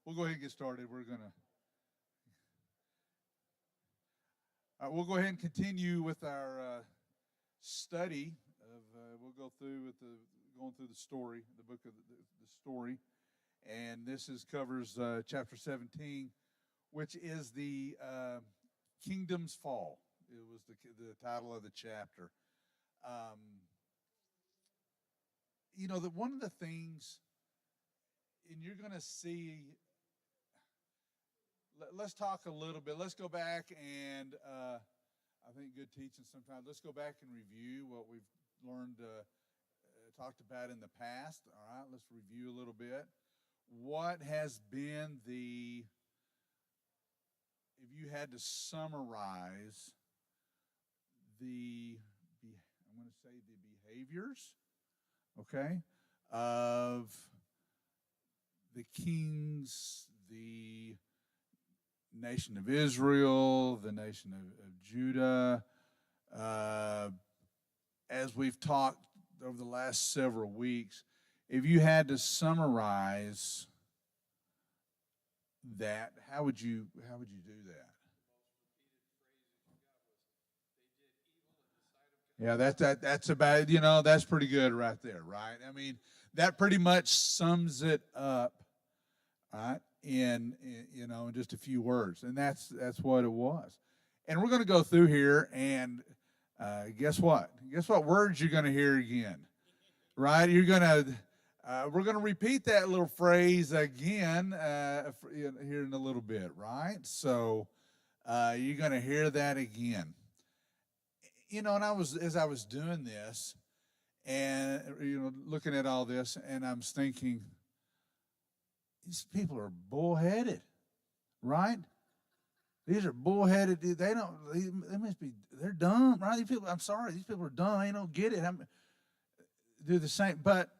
we'll go ahead and get started. We'll go ahead and continue with our study of. We'll go through with going through the story, the book of the story, and this covers chapter 17, which is the kingdom's fall. It was the title of the chapter. Um, that one of the things, and you're going to see. Let's talk a little bit. Let's go back and I think good teaching sometimes. Let's go back and review what we've learned, talked about in the past. All right, let's review a little bit. What has been if you had to summarize I'm going to say the behaviors, okay, of the kings, the nation of Israel, the nation of Judah, as we've talked over the last several weeks, if you had to summarize that, how would you do that? Yeah, that's about that's pretty good right there, right? I mean, that pretty much sums it up, right? In just a few words, and that's what it was. And we're going to go through here, and guess what? Guess what words you're going to hear again, right? We're going to repeat that little phrase again here in a little bit, right? So you're going to hear that again. And as I was doing this, and looking at all this, and I'm thinking, these people are bullheaded, right? These are bullheaded. They don't. They must be. They're dumb, right? These people. I'm sorry. These people are dumb. They don't get it. Do the same, but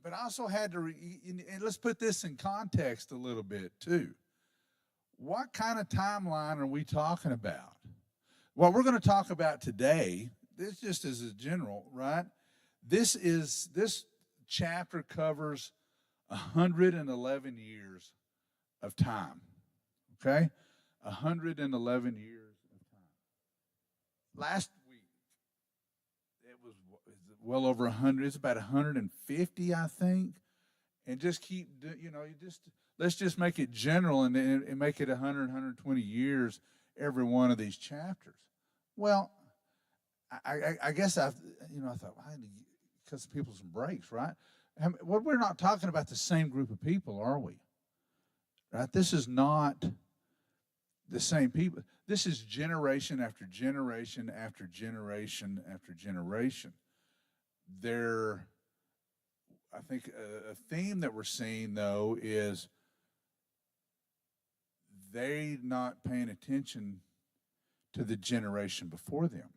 I also had to. And let's put this in context a little bit too. What kind of timeline are we talking about? What we're going to talk about today. This just as a general, right? This chapter covers 111 years of time. Okay? 111 years of time. Last week, it was well over 100. It's about 150, I think. And just keep, let's just make it general and make it 100, 120 years every one of these chapters. Well, I guess I thought, well, I need to cut some people some breaks, right? Well, we're not talking about the same group of people, are we? Right? This is not the same people. This is generation after generation after generation after generation. I think a theme that we're seeing, though, is they not paying attention to the generation before them,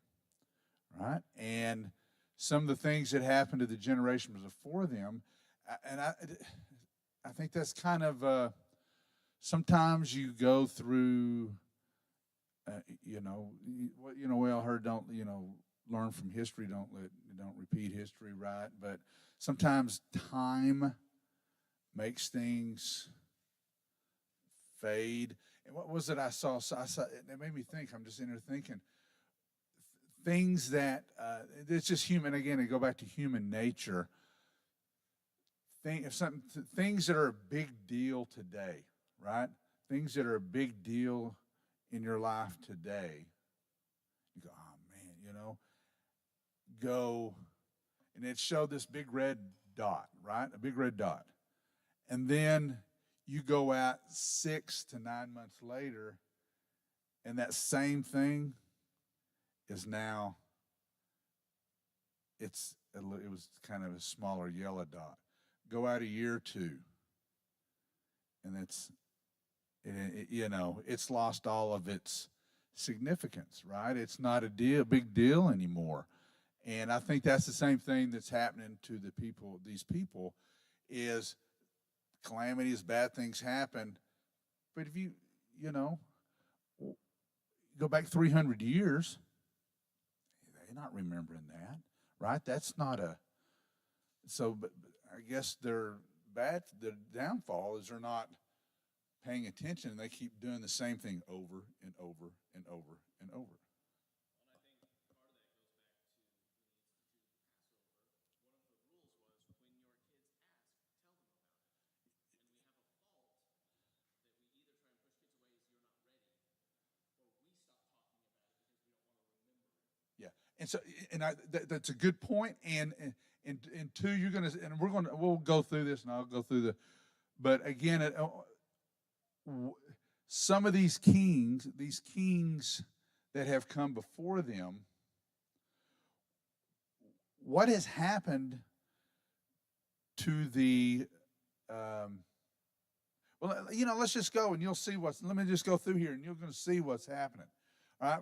right? And some of the things that happened to the generation before them, and I think that's kind of sometimes you go through, we all heard, don't learn from history, don't repeat history, right? But sometimes time makes things fade. And what was it I saw? It made me think. I'm just in there thinking things that it's just human. Again, I go back to human nature. Things that are a big deal today, right? Things that are a big deal in your life today. You go, oh man, go, and it showed this big red dot, right? A big red dot, and then you go out 6 to 9 months later, and that same thing is now. It was kind of a smaller yellow dot. Go out a year or two, and it's lost all of its significance, right? It's not big deal anymore. And I think that's the same thing that's happening to these people, is calamities, bad things happen. But if you go back 300 years, they're not remembering that, right? That's not but I guess their downfall is they're not paying attention, and they keep doing the same thing over and over and over and over. Yeah, and so that's a good point. And two, we'll go through this, and I'll go through the. But again, some of these kings that have come before them, what has happened to the? Well, let's just go and you'll see what's. Let me just go through here, and you're going to see what's happening. All right.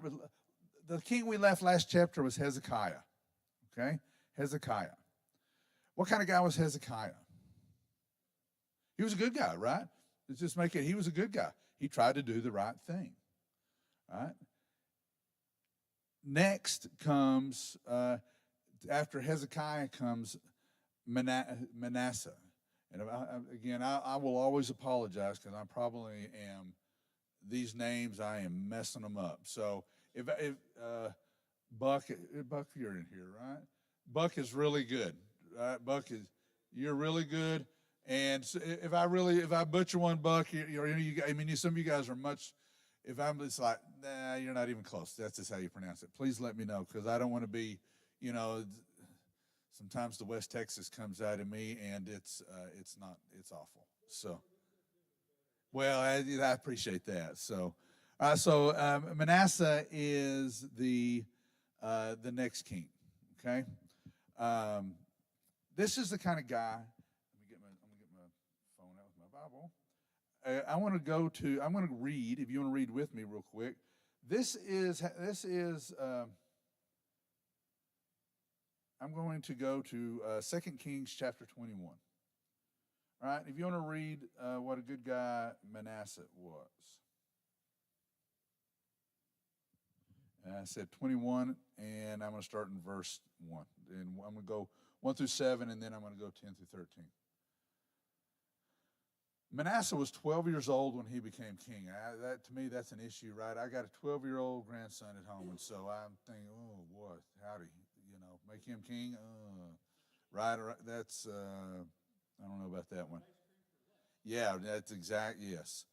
The king we left last chapter was Hezekiah. Okay? Hezekiah. What kind of guy was Hezekiah? He was a good guy, right? Let's just make it, he was a good guy. He tried to do the right thing. Right? Next comes, after Hezekiah comes Manasseh. And I will always apologize because I probably am, these names, I am messing them up. So, if Buck, you're in here, right? Buck is really good, right? You're really good. And so if I butcher one, Buck, some of you guys are much. If I'm just like, nah, you're not even close. That's just how you pronounce it. Please let me know because I don't want to be, sometimes the West Texas comes out of me and it's awful. So, well, I appreciate that. So. Manasseh is the next king. Okay, this is the kind of guy. I'm gonna get my phone out with my Bible. I'm going to read. If you want to read with me, real quick. This is. I'm going to go to 2 Kings chapter 21. All right. If you want to read what a good guy Manasseh was. I said 21, and I'm going to start in verse 1. And I'm going to go 1 through 7, and then I'm going to go 10 through 13. Manasseh was 12 years old when he became king. To me, that's an issue, right? I got a 12-year-old grandson at home, and so I'm thinking, oh, what? Howdy, make him king? Right? That's, I don't know about that one. Yeah, that's exact, yes.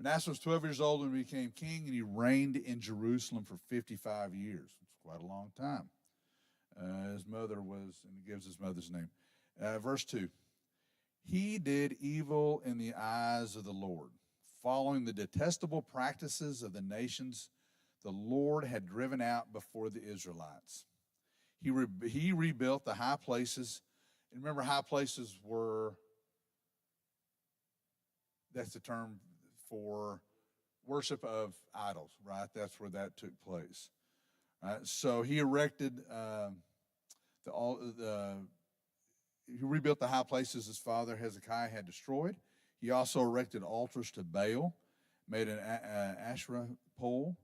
Manasseh was 12 years old when he became king, and he reigned in Jerusalem for 55 years. It's quite a long time. His mother was, and he gives his mother's name. Verse 2, he did evil in the eyes of the Lord, following the detestable practices of the nations the Lord had driven out before the Israelites. He rebuilt the high places. And remember, high places were, that's the term for worship of idols, right? That's where that took place. Right? So he erected he rebuilt the high places his father Hezekiah had destroyed. He also erected altars to Baal, made an Asherah pole,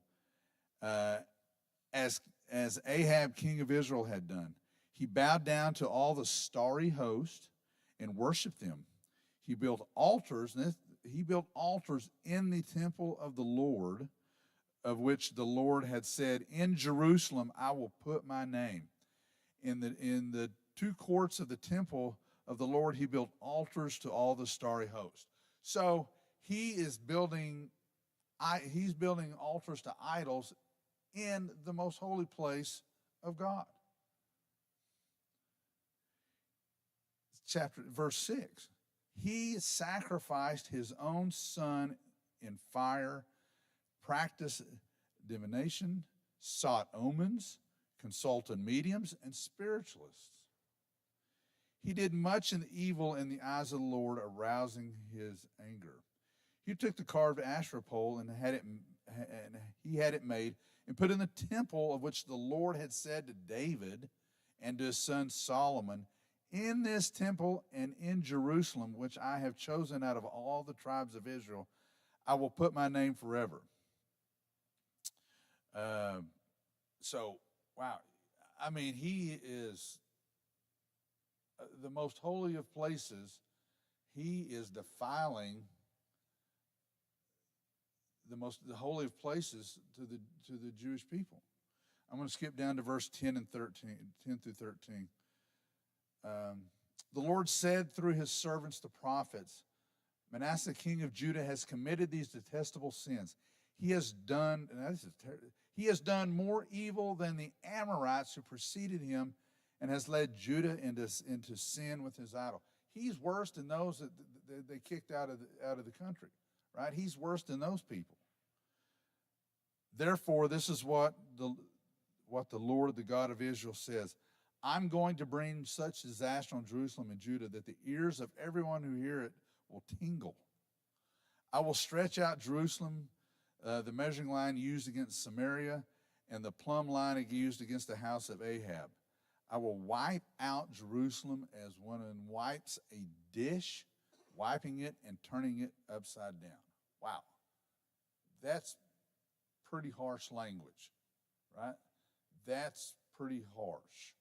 as Ahab, king of Israel, had done. He bowed down to all the starry host and worshiped them. He built altars, in the temple of the Lord, of which the Lord had said, "In Jerusalem I will put my name." In the two courts of the temple of the Lord, he built altars to all the starry host. So he's building altars to idols in the most holy place of God. Verse 6. He sacrificed his own son in fire, practiced divination, sought omens, consulted mediums, and spiritualists. He did much evil in the eyes of the Lord, arousing his anger. He took the carved Asherah pole and he had it made and put in the temple of which the Lord had said to David and to his son Solomon, "In this temple and in Jerusalem, which I have chosen out of all the tribes of Israel, I will put my name forever." So, wow. I mean, he is the most holy of places. He is defiling the holy of places to the Jewish people. I'm going to skip down to verse 10 and 13, 10 through 13. The Lord said through his servants, the prophets, Manasseh, king of Judah, has committed these detestable sins. He has done, he has done more evil than the Amorites who preceded him, and has led Judah into sin with his idol. He's worse than those that they kicked out of the country, right? He's worse than those people. Therefore, this is what the Lord, the God of Israel, says. I'm going to bring such disaster on Jerusalem and Judah that the ears of everyone who hear it will tingle. I will stretch out Jerusalem, the measuring line used against Samaria, and the plumb line used against the house of Ahab. I will wipe out Jerusalem as one wipes a dish, wiping it and turning it upside down. Wow. That's pretty harsh language, right? That's pretty harsh.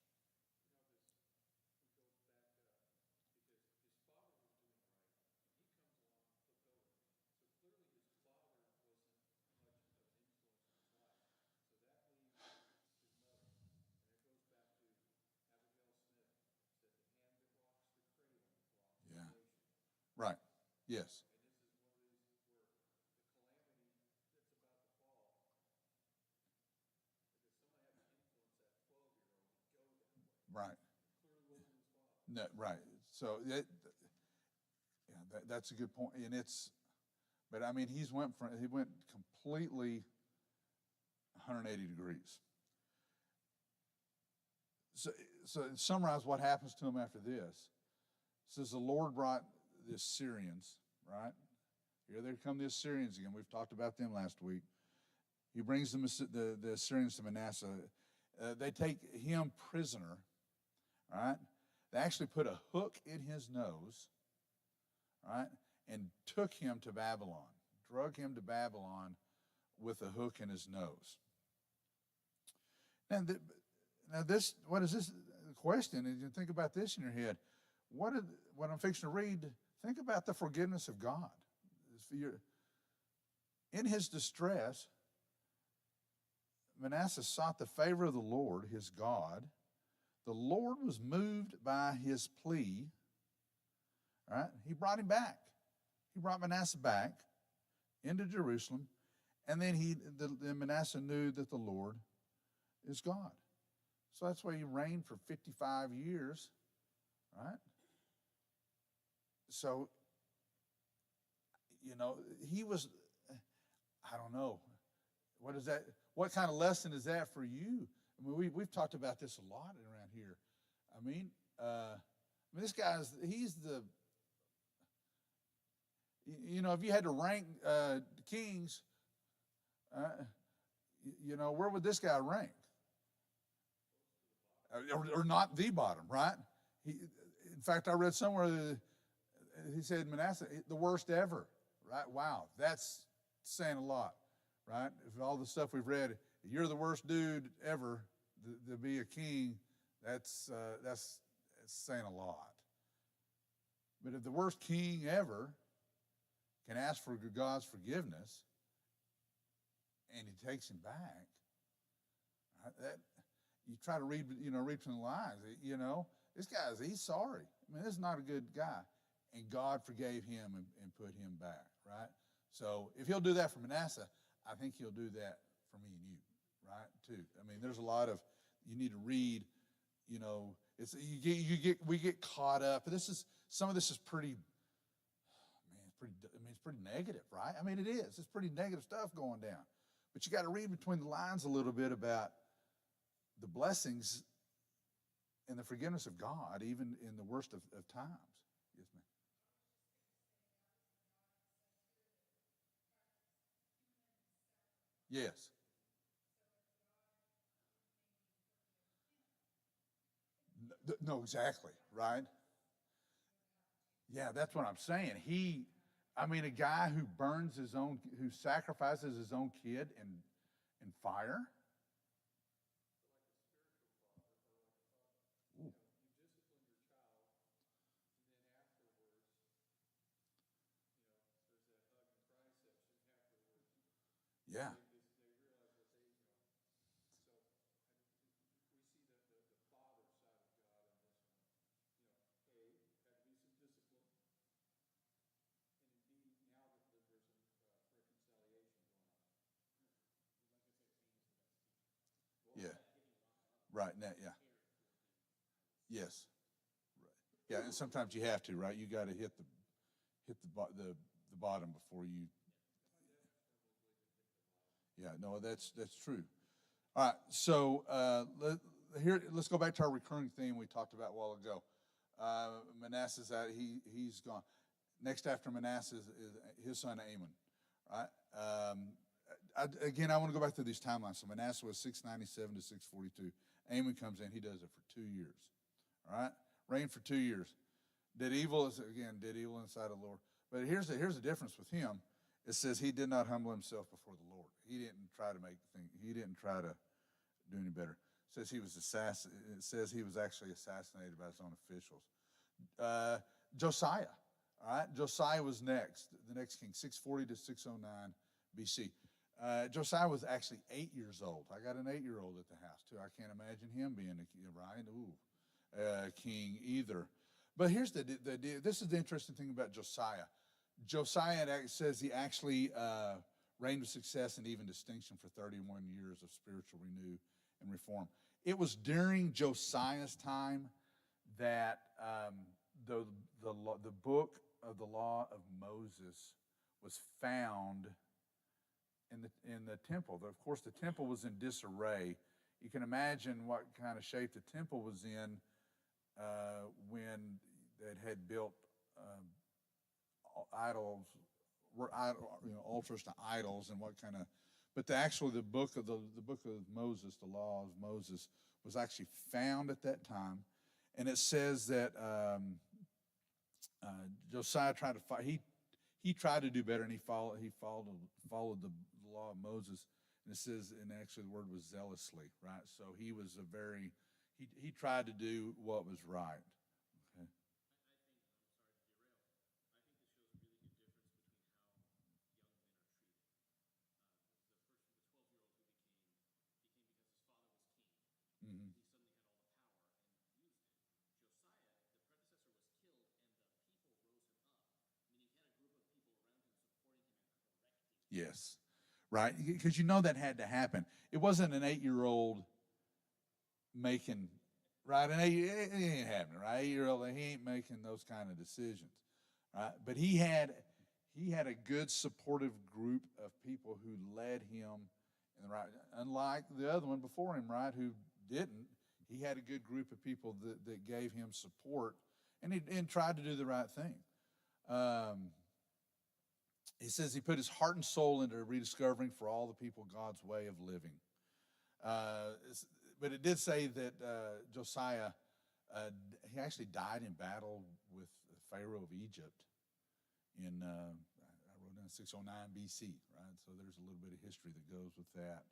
Yeah. Right. Yes. Right. No, right. So that's a good point, and but I mean, he went completely 180 degrees. So to summarize what happens to him after this. It says the Lord brought the Assyrians, right? Here they come, the Assyrians again. We've talked about them last week. He brings the Assyrians to Manasseh. They take him prisoner, right? They actually put a hook in his nose, right, and took him to Babylon, drug him to Babylon with a hook in his nose. Now this, what is this? The question is, you think about this in your head. What I'm fixing to read, think about the forgiveness of God. In his distress, Manasseh sought the favor of the Lord, his God. The Lord was moved by his plea. Right? He brought him back. He brought Manasseh back into Jerusalem, and then Manasseh knew that the Lord is God. So that's why he reigned for 55 years, right? So, he was, I don't know, what kind of lesson is that for you? I mean, we've talked about this a lot around here. I mean, this guy's, he's the, if you had to rank kings, where would this guy rank? Or not the bottom, right? In fact, I read somewhere that he said Manasseh, the worst ever, right? Wow, that's saying a lot, right? If all the stuff we've read, you're the worst dude ever to be a king, that's saying a lot. But if the worst king ever can ask for God's forgiveness, and he takes him back, that you try to read between the lines. This he's sorry. I mean, this is not a good guy, and God forgave him and put him back, right? So if he'll do that for Manasseh, I think he'll do that for me and you, right? Too. I mean, there's a lot of you need to read. We get caught up. Some of this is pretty. It's pretty negative, right? I mean, it is. It's pretty negative stuff going down. But you got to read between the lines a little bit about the blessings and the forgiveness of God, even in the worst of times. Yes, ma'am. Yes. No, exactly, right? Yeah, that's what I'm saying. A guy who sacrifices his own kid in fire. Ooh. Right. Now, yeah. Yes. Right. Yeah, and sometimes you have to, right? You got to hit the bottom before you. Yeah. No, that's true. All right. So let's go back to our recurring theme we talked about a while ago. Manasseh's out. He's gone. Next after Manasseh is his son Amon. Right. Again, I want to go back to these timelines. So Manasseh was 697 to 642. Amon comes in. He does it for 2 years. All right, reigned for 2 years. Did evil inside of the Lord. But here's the difference with him. It says he did not humble himself before the Lord. He didn't try to make things. He didn't try to do any better. It says he was actually assassinated by his own officials. Josiah. All right, Josiah was next. The next king, 640 to 609 BC. Josiah was actually 8 years old. I got an 8-year-old at the house too. I can't imagine him being a king either. But here's this is the interesting thing about Josiah. Josiah says he actually reigned with success and even distinction for 31 years of spiritual renew and reform. It was during Josiah's time that the book of the law of Moses was found in the temple. Of course, the temple was in disarray. You can imagine what kind of shape the temple was in when it had built idols, altars to idols, and what kind of. But the book of Moses, the law of Moses, was actually found at that time, and it says that Josiah tried to fight. He tried to do better, and he followed the law of Moses. And it says, and actually the word was zealously, right? So he was he tried to do what was right. Okay. Mm-hmm. Yes, right. Because that had to happen. It wasn't an 8-year-old making, right? It ain't happening, right? 8-year-old, he ain't making those kind of decisions, right? But he had a good supportive group of people who led him in the right. Unlike the other one before him, right, who didn't. He had a good group of people that gave him support and tried to do the right thing. He says he put his heart and soul into rediscovering for all the people God's way of living. But it did say that Josiah, he actually died in battle with Pharaoh of Egypt in, I wrote down 609 BC, right? So there's a little bit of history that goes with that.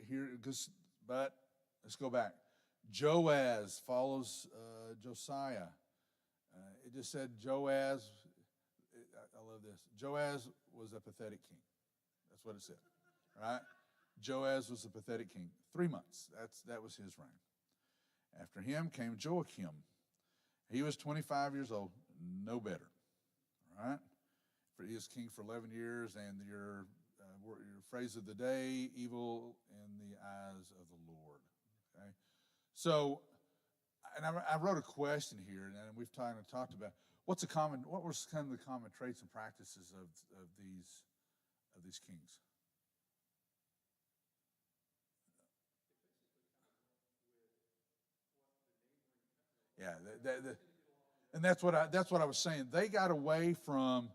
Here it goes, but let's go back. Joaz follows Josiah. It just said Joaz. I love this. Joaz was a pathetic king. That's what it said, right? Joaz was a pathetic king. 3 months. That was his reign. After him came Joachim. He was 25 years old, no better. All right? He was king for 11 years, and your phrase of the day, evil in the eyes of the Lord. Okay? So, and I wrote a question here, and we've talked about what were kind of the common traits and practices of these kings. Yeah, and that's what I was saying. They got away from.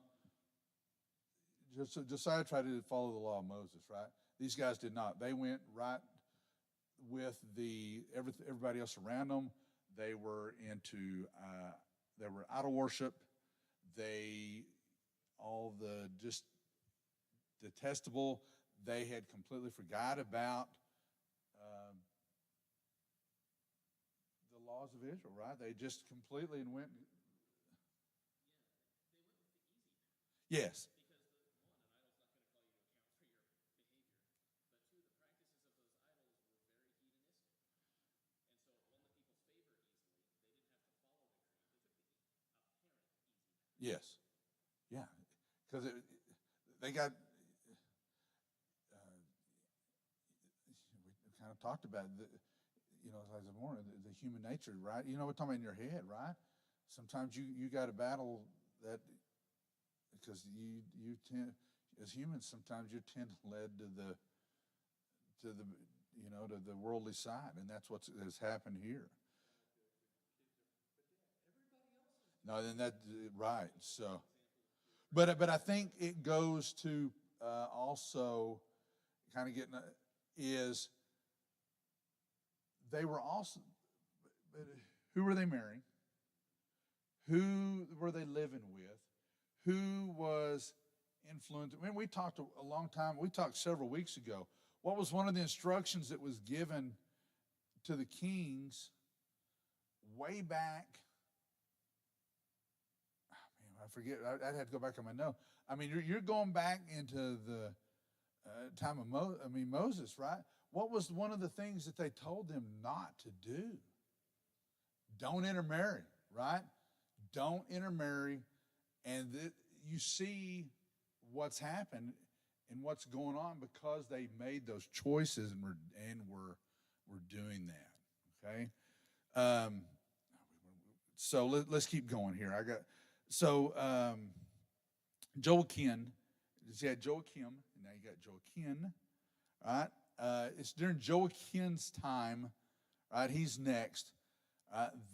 Josiah tried to follow the law of Moses, right? These guys did not. They went right with everybody else around them. They were idol worship. All the just detestable. They had completely forgot about the laws of Israel, right? They just completely went. Yes. Yes. Yeah. Because they got. We kind of talked about like the morning, the human nature, right? We're talking about in your head, right? Sometimes you got to battle that because you tend, as humans, sometimes you tend led to the worldly side, and that's what has happened here. No, then that right. So, but I think it goes to also kind of getting is they were also who were they marrying? Who were they living with? Who was influenced? I mean, we talked a long time. We talked several weeks ago. What was one of the instructions that was given to the kings way back? I forget. I'd have to go back on my note. I mean, you're going back into the time of Moses, right? What was one of the things that they told them not to do? Don't intermarry, right? Don't intermarry. And you see what's happened and what's going on because they made those choices and were doing that. Okay, so let's keep going here. Joachim. You had Joachim, and now you got Joachim. Right? It's during Joachim's time, right? He's next.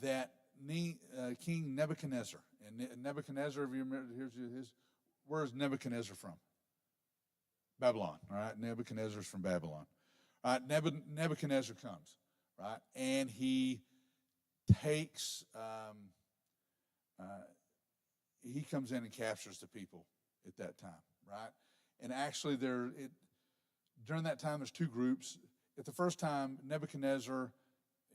That King Nebuchadnezzar. And Nebuchadnezzar, if you remember, where's Nebuchadnezzar from? Babylon. All right? Nebuchadnezzar's from Babylon. All right? Nebuchadnezzar comes, right? And he takes, he comes in and captures the people at that time, right? And actually, during that time, there's two groups. At the first time, Nebuchadnezzar,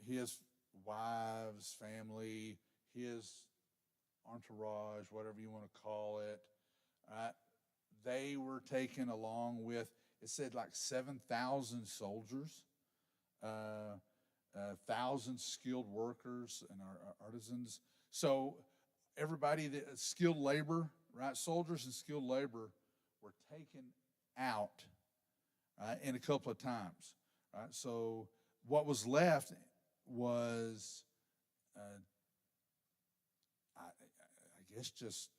his wives, family, his entourage, whatever you want to call it, right? They were taken along with, it said like 7,000 soldiers, 1,000 skilled workers and artisans. So everybody that skilled labor, right? Soldiers and skilled labor were taken out in a couple of times, right? So what was left was, I guess, just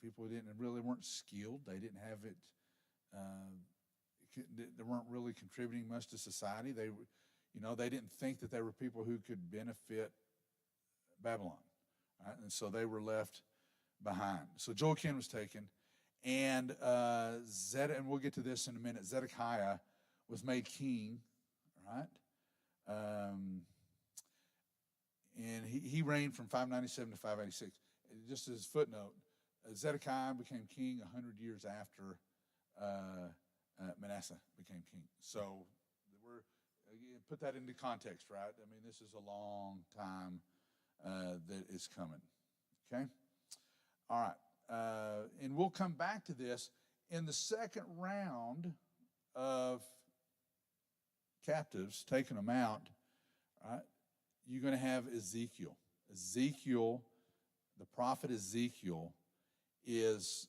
people who weren't skilled. They didn't have it. They weren't really contributing much to society. They didn't think that they were people who could benefit Babylon, right? And so they were left behind. So Joachim was taken, and and we'll get to this in a minute. Zedekiah was made king, right? And he reigned from 597 to 586. Just as a footnote, Zedekiah became king 100 years after Manasseh became king. So put that into context, right? I mean, this is a long time that is coming. Okay? All right. And we'll come back to this. In the second round of captives, taking them out, right, you're going to have Ezekiel. Ezekiel, the prophet Ezekiel, is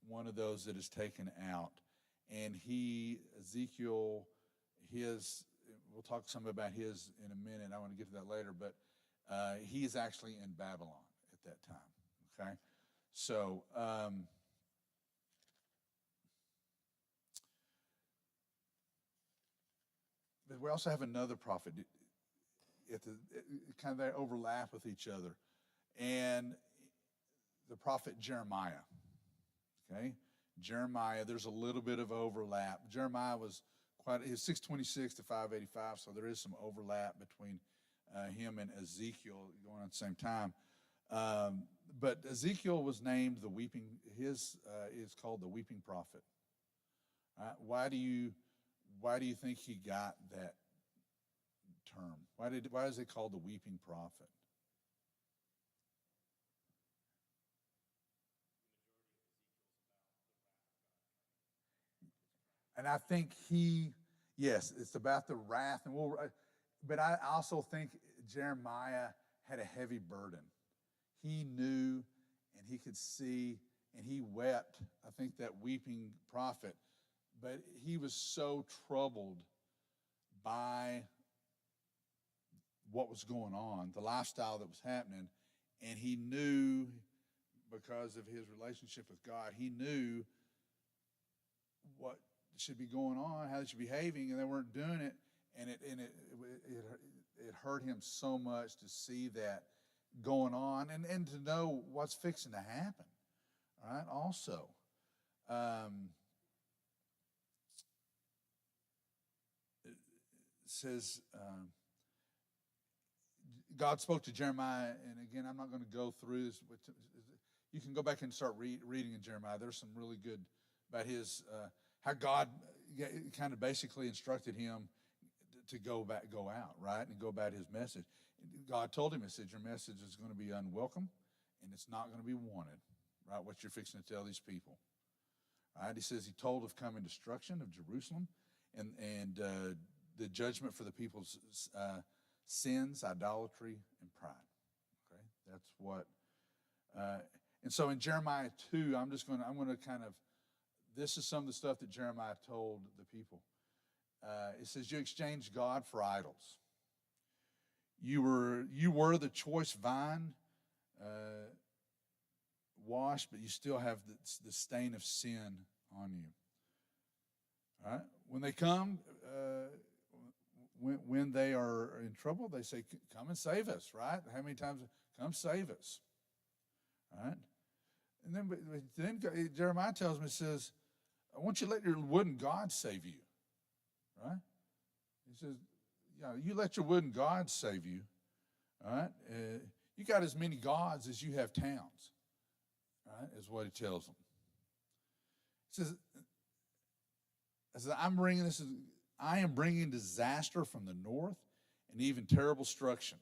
one of those that is taken out. And Ezekiel, we'll talk some about his in a minute. I want to get to that later, but he is actually in Babylon at that time. Okay? So, but we also have another prophet. Kind of they overlap with each other. And the prophet Jeremiah. Okay? Jeremiah, there's a little bit of overlap. Jeremiah was 626 to 585, so there is some overlap between him and Ezekiel going on at the same time. But Ezekiel was named the weeping. His is called the weeping prophet. Why do you think he got that term? Why is it called the weeping prophet? And I think yes, it's about the wrath, but I also think Jeremiah had a heavy burden. He knew, and he could see, and he wept. I think that weeping prophet, but he was so troubled by what was going on, the lifestyle that was happening, and he knew, because of his relationship with God, he knew what should be going on, how they should be behaving, and they weren't doing it, and it hurt him so much to see that going on, and to know what's fixing to happen. All right. Also, it says. God spoke to Jeremiah, and again, I'm not going to go through this. You can go back and start reading in Jeremiah. There's some really good about his how God kind of basically instructed him to go out, right, and go about his message. God told him, he said, your message is going to be unwelcome, and it's not going to be wanted, right, what you're fixing to tell these people. All right, he says he told of coming destruction of Jerusalem and the judgment for the people's sins, idolatry, and pride. Okay, that's what. And so in Jeremiah 2, I'm going to kind of, this is some of the stuff that Jeremiah told the people. It says, you exchanged God for idols. You were the choice vine, washed, but you still have the stain of sin on you. All right, when they come. When they are in trouble, they say, come and save us, right? How many times? Come save us, right? And then Jeremiah tells me, it says, I want you to let your wooden God save you, right? He says, yeah, you let your wooden God save you, all right? You got as many gods as you have towns, right, is what he tells them. He says, I am bringing disaster from the north and even terrible destruction.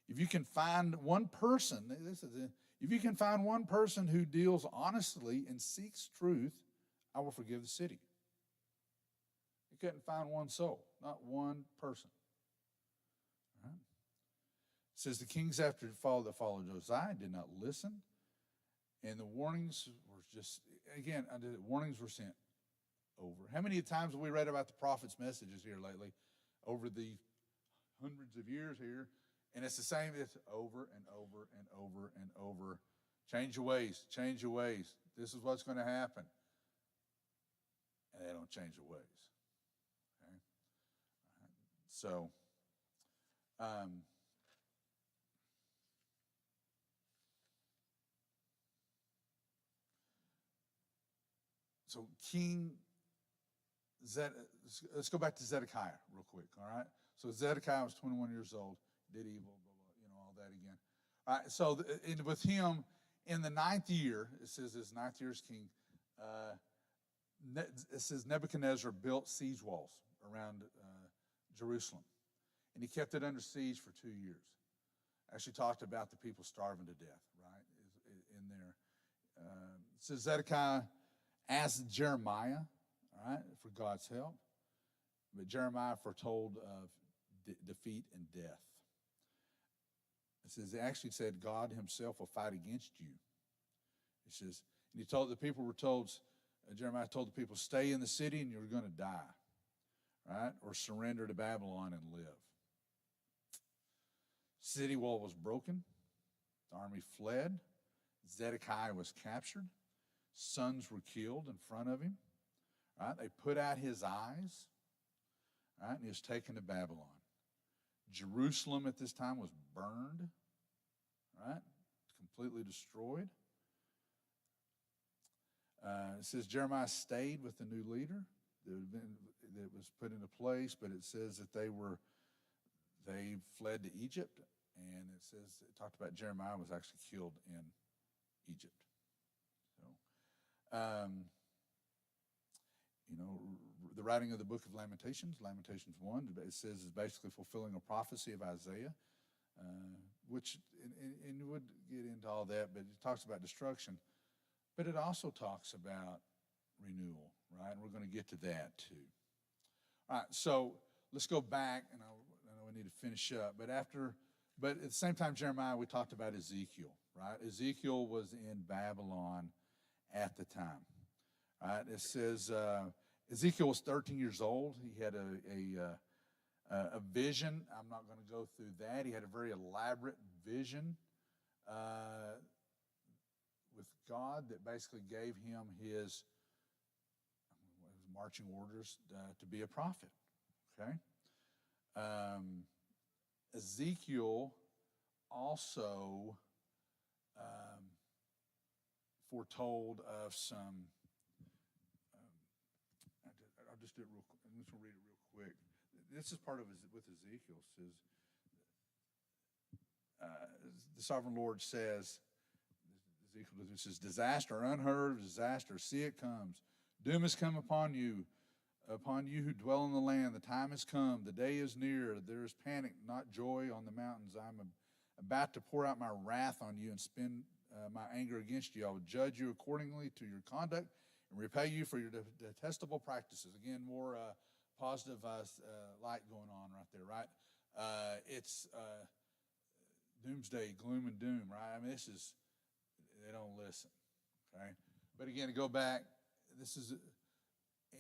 If you can find one person, if you can find one person who deals honestly and seeks truth, I will forgive the city. He couldn't find one soul, not one person. Right? It says the kings that followed Josiah did not listen, and the warnings were warnings were sent over. How many times have we read about the prophet's messages here lately over the hundreds of years here? And it's the same, it's over and over and over and over. Change your ways, change your ways. This is what's going to happen. And they don't change their ways. Okay? So, King let's go back to Zedekiah real quick, all right? So Zedekiah was 21 years old, did evil, blah, blah, all that again. All right, so with him, in the 9th year, it says his 9th year as king, it says Nebuchadnezzar built siege walls around Jerusalem, and he kept it under siege for 2 years. Actually talked about the people starving to death, right, in there. It says Zedekiah asked Jeremiah, all right, for God's help. But Jeremiah foretold of defeat and death. It says, it actually said, God himself will fight against you. It says, and Jeremiah told the people, stay in the city and you're going to die, right? Or surrender to Babylon and live. City wall was broken. The army fled. Zedekiah was captured. Sons were killed in front of him. Right? They put out his eyes, right? And he was taken to Babylon. Jerusalem at this time was burned, right? Completely destroyed. It says Jeremiah stayed with the new leader that was put into place, but it says that they fled to Egypt, and it talked about Jeremiah was actually killed in Egypt. So, the writing of the book of Lamentations 1, it says is basically fulfilling a prophecy of Isaiah, which, and would get into all that, but it talks about destruction, but it also talks about renewal, right? And we're going to get to that too. All right, so let's go back, and I know we need to finish up, but at the same time, Jeremiah, we talked about Ezekiel, right? Ezekiel was in Babylon at the time. All right, it says Ezekiel was 13 years old. He had a vision. I'm not going to go through that. He had a very elaborate vision with God that basically gave him his marching orders to be a prophet. Okay. Ezekiel also foretold of some. I'll just do it real quick. I'm just going to read it real quick. This is part of with Ezekiel. It says, the sovereign Lord says, Ezekiel, this is disaster, unheard of disaster. See, it comes. Doom has come upon you who dwell in the land. The time has come. The day is near. There is panic, not joy on the mountains. I'm about to pour out my wrath on you and spend my anger against you. I will judge you accordingly to your conduct and repay you for your detestable practices. Again, more positive light going on right there, right? It's doomsday, gloom and doom, right? I mean, they don't listen, okay? But again, to go back,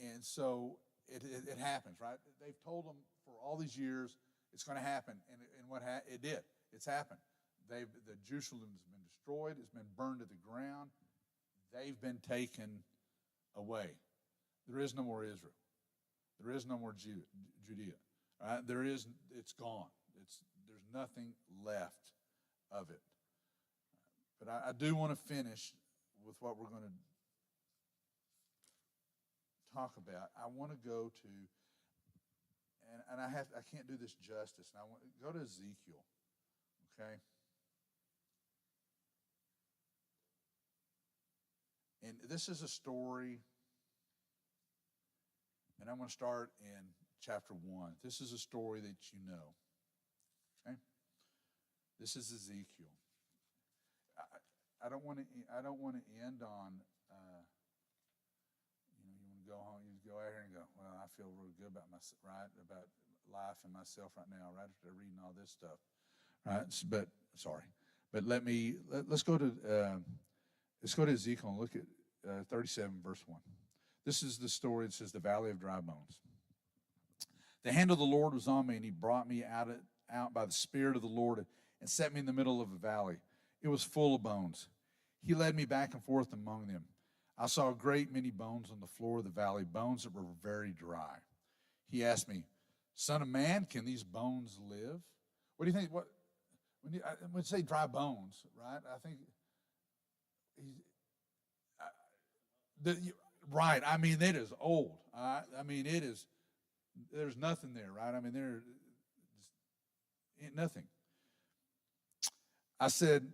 and so it happens, right? They've told them for all these years it's going to happen, and it did. It's happened. The Jerusalem's been destroyed. It's been burned to the ground. They've been taken away. There is no more Israel. There is no more Judea. Right? It's gone. There's nothing left of it. But I do want to finish with what we're going to talk about. I want to go to, and I can't do this justice. And I want to go to Ezekiel. Okay. And this is a story, and I'm going to start in chapter 1. This is a story that you know. Okay? This is Ezekiel. I don't want to end on you want to go home, you go out here and go, well, I feel really good about myself, right? About life and myself right now, right? After reading all this stuff. Right? But let's go to Ezekiel and look at 37 verse 1. This is the story. It says the valley of dry bones. The hand of the Lord was on me, and he brought me out by the Spirit of the Lord and set me in the middle of a valley. It was full of bones. He led me back and forth among them. I saw a great many bones on the floor of the valley, bones that were very dry. He asked me, Son of man, can these bones live? What do you think? When you say dry bones, right? I think right. I mean, it is old. I mean, it is. There's nothing there, right? I mean, there ain't nothing. I said,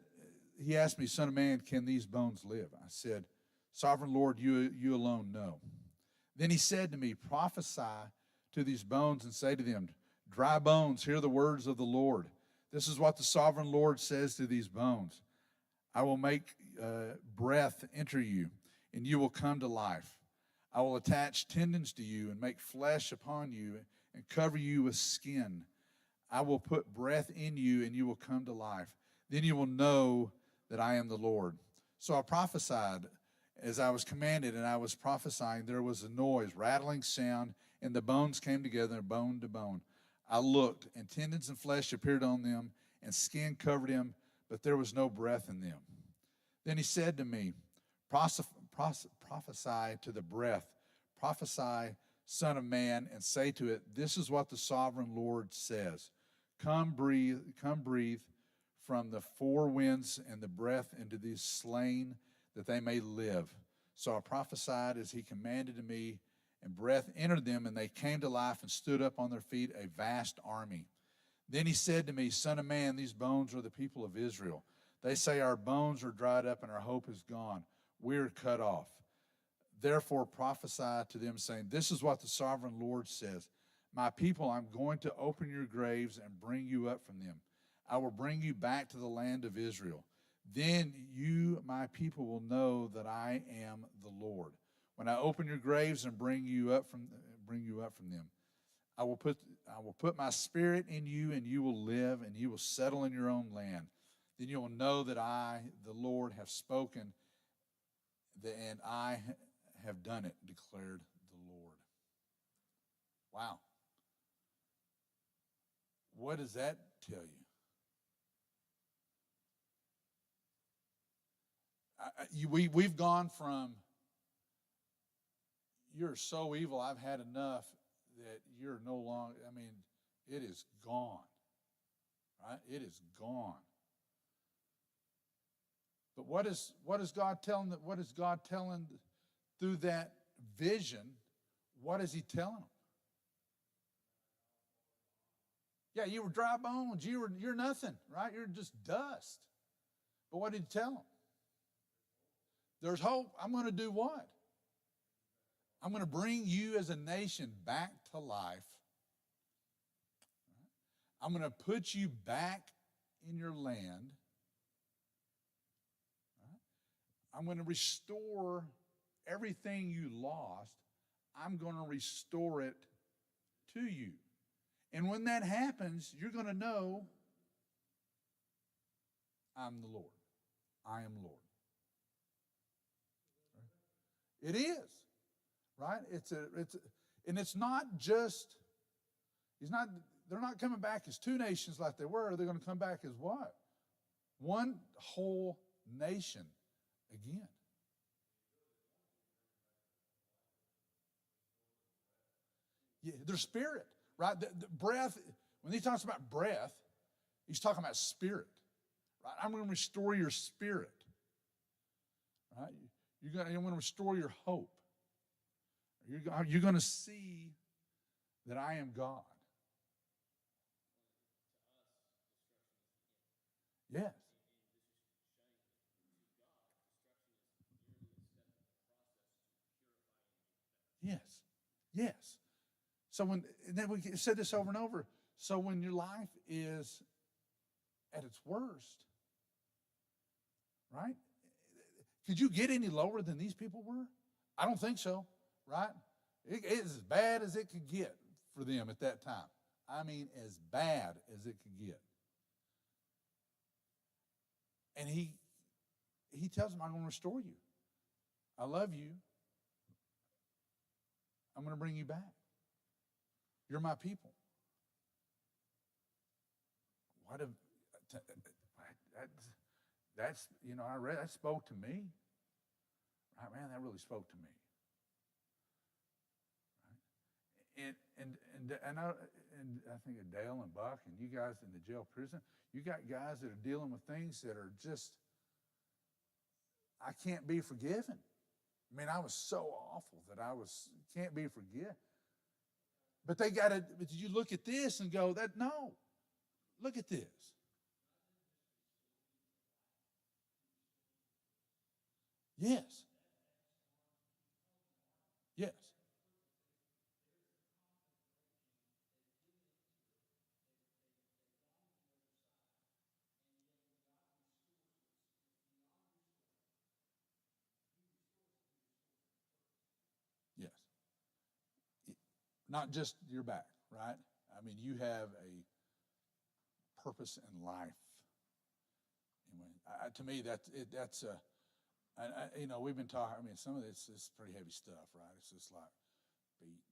he asked me, Son of man, can these bones live? I said, Sovereign Lord, you alone know. Then he said to me, prophesy to these bones and say to them, dry bones, hear the words of the Lord. This is what the sovereign Lord says to these bones. I will make breath enter you, and you will come to life. I will attach tendons to you and make flesh upon you and cover you with skin. I will put breath in you, and you will come to life. Then you will know that I am the Lord. So I prophesied as I was commanded, and I was prophesying. There was a noise, rattling sound, and the bones came together, bone to bone. I looked, and tendons and flesh appeared on them, and skin covered him, but there was no breath in them. Then he said to me, prophesy to the breath, prophesy, Son of man, and say to it, this is what the sovereign Lord says. Come breathe from the four winds and the breath into these slain, that they may live. So I prophesied as he commanded to me, and breath entered them, and they came to life and stood up on their feet, a vast army. Then he said to me, Son of man, these bones are the people of Israel. They say our bones are dried up and our hope is gone. We're cut off. Therefore prophesy to them, saying, this is what the sovereign Lord says. My people, I'm going to open your graves and bring you up from them. I will bring you back to the land of Israel. Then you, my people, will know that I am the Lord. When I open your graves and bring you up from them, I will put my spirit in you, and you will live, and you will settle in your own land. Then you will know that I, the Lord, have spoken, and I have done it, declared the Lord. Wow. What does that tell you? We've gone from you're so evil, I've had enough, that you're no longer, I mean, it is gone. Right? It is gone. But what is God telling? What is God telling through that vision? What is He telling them? Yeah, you were dry bones. You're nothing, right? You're just dust. But what did He tell them? There's hope. I'm going to do what? I'm going to bring you as a nation back to life. I'm going to put you back in your land. I'm going to restore everything you lost. I'm going to restore it to you. And when that happens, you're going to know I'm the Lord. I am Lord. It is, right? And it's not just, they're not coming back as two nations like they were. They're going to come back as what? One whole nation again. Yeah, their spirit, right? The breath, when he talks about breath, he's talking about spirit, right? I'm going to restore your spirit, right? I'm going to restore your hope. You're going to see that I am God. Yes. Yes. Yes. So and then we said this over and over. So when your life is at its worst, right? Could you get any lower than these people were? I don't think so, right? It's as bad as it could get for them at that time. I mean, as bad as it could get. And he tells them, I'm going to restore you. I love you. I'm going to bring you back. You're my people. That's I read that spoke to me. Right, man, that really spoke to me. Right? And I think of Dale and Buck and you guys in the jail prison, you got guys that are dealing with things that are just, I can't be forgiven. I mean, I was so awful that can't be forgiven. But but you look at this and go, no, look at this. Yes. Yes. Yes. Not just your back, right? I mean, you have a purpose in life. Anyway, to me, that's we've been talking. I mean, some of this is pretty heavy stuff, right? It's just like beat.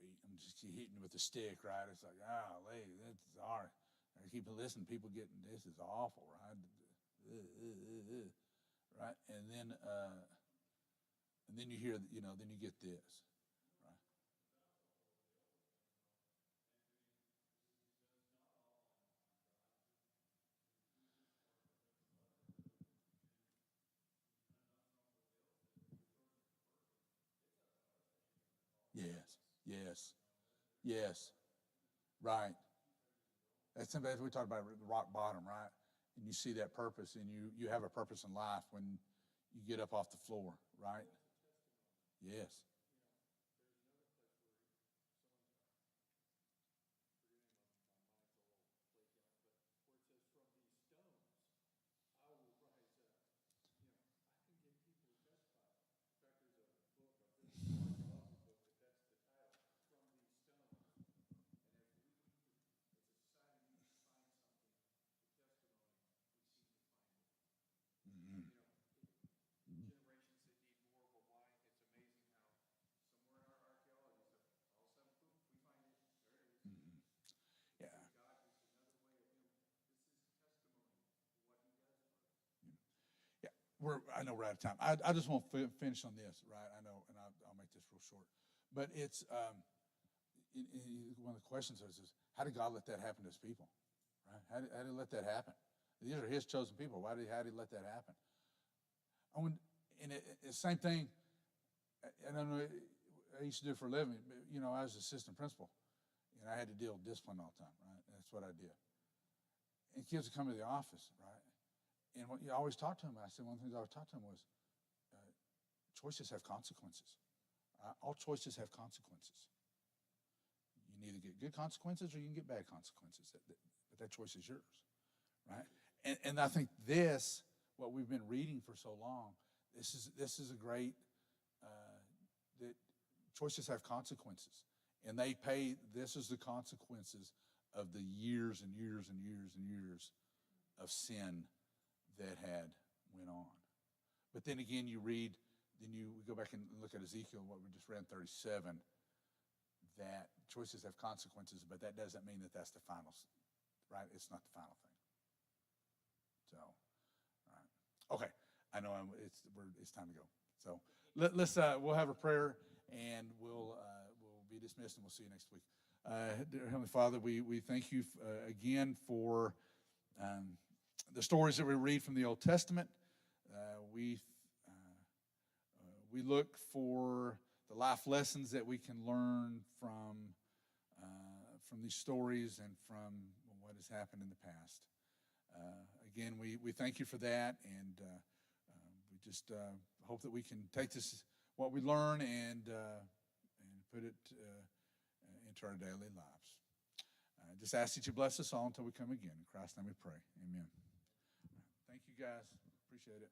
I'm just hitting with a stick, right? It's like, that's hard. I keep listening. People getting this is awful, right? Right, and then you hear, then you get this. Yes, yes, yes, right. That's something we talked about the rock bottom, right? And you see that purpose, and you have a purpose in life when you get up off the floor, right? Yes. Mm-hmm. I know we're out of time. I just want to finish on this, right? I know, and I'll make this real short. But it's one of the questions is how did God let that happen to His people, right? How did He let that happen? These are His chosen people. How did He let that happen? It's the same thing. I don't know. I used to do it for a living. But, I was assistant principal, and I had to deal with discipline all the time, right? That's what I did. And kids would come to the office, right? And what you always talk to them, I said one of the things I always talked to them was, choices have consequences. All choices have consequences. You can either get good consequences or you can get bad consequences. But that choice is yours, right? And I think what we've been reading for so long, this is a great, that choices have consequences. And this is the consequences of the years and years and years and years of sin that had went on. But then again, we go back and look at Ezekiel, what we just read in 37, that choices have consequences, but that doesn't mean that that's the final, right? It's not the final thing. So, all right. Okay, I know it's time to go. So we'll have a prayer, and we'll be dismissed, and we'll see you next week. Dear Heavenly Father, we thank you again for the stories that we read from the Old Testament. We look for the life lessons that we can learn from these stories and from what has happened in the past. Again, we thank you for that, and we just hope that we can take what we learn and put it into our daily lives. Just ask that you bless us all until we come again. In Christ's name we pray. Amen. Thank you, guys. Appreciate it.